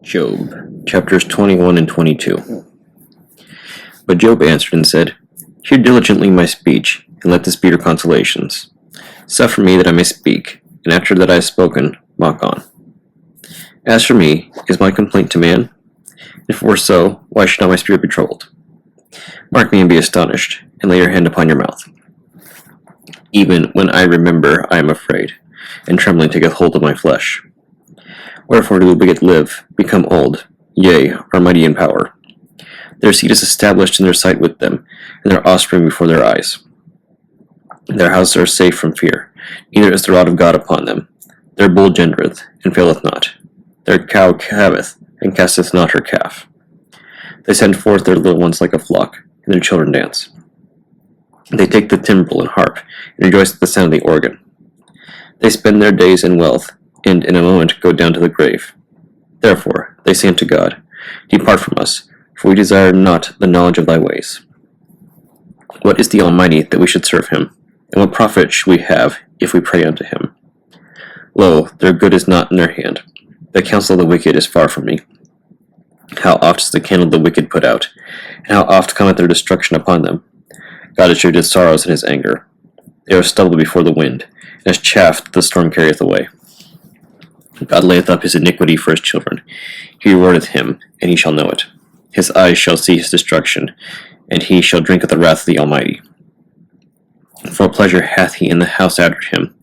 Job, chapters 21 and 22. But Job answered and said, Hear diligently my speech, and let this be your consolations. Suffer me that I may speak, and after that I have spoken, mock on. As for me, is my complaint to man? If it were so, why should not my spirit be troubled? Mark me and be astonished, and lay your hand upon your mouth. Even when I remember, I am afraid, and trembling taketh hold of my flesh. Wherefore do the wicked live, become old, yea, are mighty in power. Their seed is established in their sight with them, and their offspring before their eyes. Their houses are safe from fear, neither is the rod of God upon them. Their bull gendereth, and faileth not. Their cow calveth, and casteth not her calf. They send forth their little ones like a flock, and their children dance. They take the timbrel and harp, and rejoice at the sound of the organ. They spend their days in wealth, and in a moment go down to the grave. Therefore they say unto God, Depart from us, for we desire not the knowledge of thy ways. What is the Almighty that we should serve him? And what profit should we have if we pray unto him? Lo, their good is not in their hand. The counsel of the wicked is far from me. How oft is the candle of the wicked put out, and how oft cometh their destruction upon them? God has shewed his sorrows in his anger. They are stubble before the wind, and as chaff that the storm carrieth away. God layeth up his iniquity for his children. He rewardeth him, and he shall know it. His eyes shall see his destruction, and he shall drink of the wrath of the Almighty. For pleasure hath he in the house after him,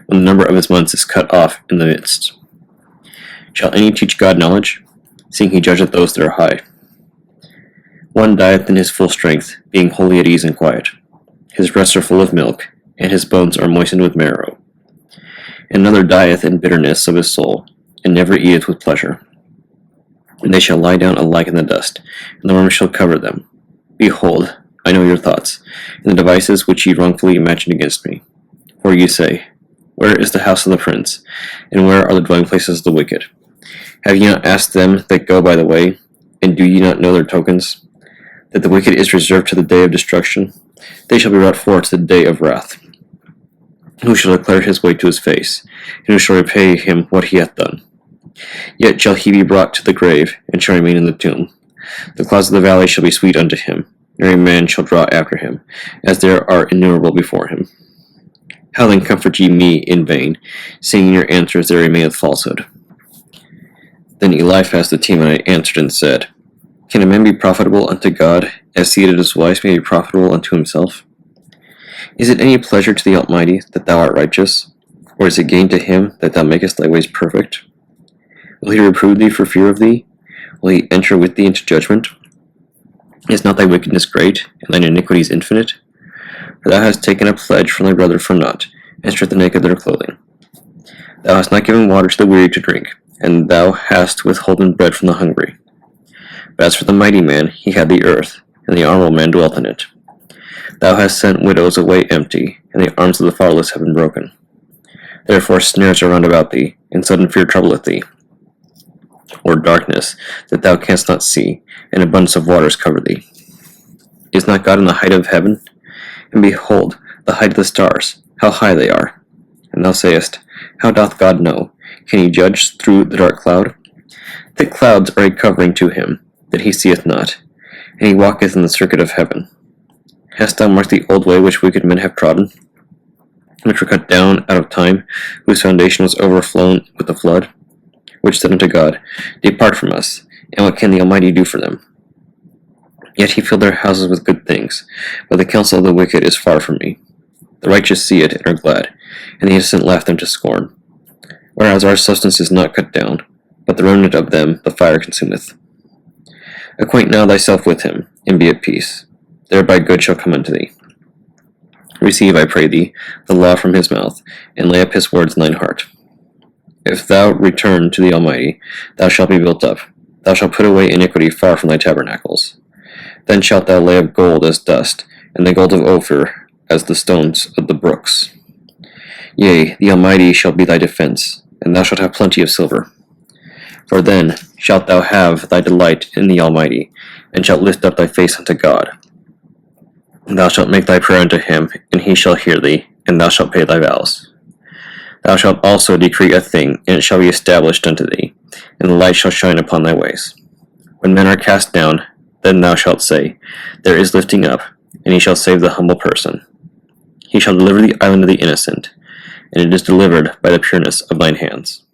when the number of his months is cut off in the midst. Shall any teach God knowledge, seeing he judgeth those that are high? One dieth in his full strength, being wholly at ease and quiet. His breasts are full of milk, and his bones are moistened with marrow. Another dieth in bitterness of his soul, and never eateth with pleasure. And they shall lie down alike in the dust, and the worm shall cover them. Behold, I know your thoughts, and the devices which ye wrongfully imagine against me. For ye say, Where is the house of the prince, and where are the dwelling places of the wicked? Have ye not asked them that go by the way, and do ye not know their tokens? That the wicked is reserved to the day of destruction? They shall be brought forth to the day of wrath. Who shall declare his way to his face, and who shall repay him what he hath done? Yet shall he be brought to the grave, and shall remain in the tomb. The clouds of the valley shall be sweet unto him, and every man shall draw after him, as there are innumerable before him. How then comfort ye me in vain, seeing in your answers there remaineth falsehood? Then Eliphaz the Temanite answered and said, Can a man be profitable unto God, as he that is wise may be profitable unto himself? Is it any pleasure to the Almighty that thou art righteous? Or is it gain to him that thou makest thy ways perfect? Will he reprove thee for fear of thee? Will he enter with thee into judgment? Is not thy wickedness great, and thine iniquities infinite? For thou hast taken a pledge from thy brother for naught, and stripped the naked their clothing. Thou hast not given water to the weary to drink, and thou hast withholden bread from the hungry. But as for the mighty man, he had the earth, and the honorable man dwelt in it. Thou hast sent widows away empty, and the arms of the fatherless have been broken. Therefore snares are round about thee, and sudden fear troubleth thee. Or darkness, that thou canst not see, and abundance of waters cover thee. Is not God in the height of heaven? And behold, the height of the stars, how high they are. And thou sayest, How doth God know? Can he judge through the dark cloud? Thick clouds are a covering to him, that he seeth not, and he walketh in the circuit of heaven. Hast thou marked the old way which wicked men have trodden, which were cut down out of time, whose foundation was overflown with the flood? Which said unto God, Depart from us, and what can the Almighty do for them? Yet he filled their houses with good things, but the counsel of the wicked is far from me. The righteous see it and are glad, and the innocent laugh them to scorn. Whereas our substance is not cut down, but the remnant of them the fire consumeth. Acquaint now thyself with him, and be at peace. Thereby good shall come unto thee. Receive, I pray thee, the law from his mouth, and lay up his words in thine heart. If thou return to the Almighty, thou shalt be built up. Thou shalt put away iniquity far from thy tabernacles. Then shalt thou lay up gold as dust, and the gold of Ophir as the stones of the brooks. Yea, the Almighty shall be thy defense, and thou shalt have plenty of silver. For then shalt thou have thy delight in the Almighty, and shalt lift up thy face unto God. Thou shalt make thy prayer unto him, and he shall hear thee, and thou shalt pay thy vows. Thou shalt also decree a thing, and it shall be established unto thee. and the light shall shine upon thy ways. When men are cast down, then thou shalt say, There is lifting up, and he shall save the humble person. He shall deliver the island of the innocent, and it is delivered by the pureness of thine hands.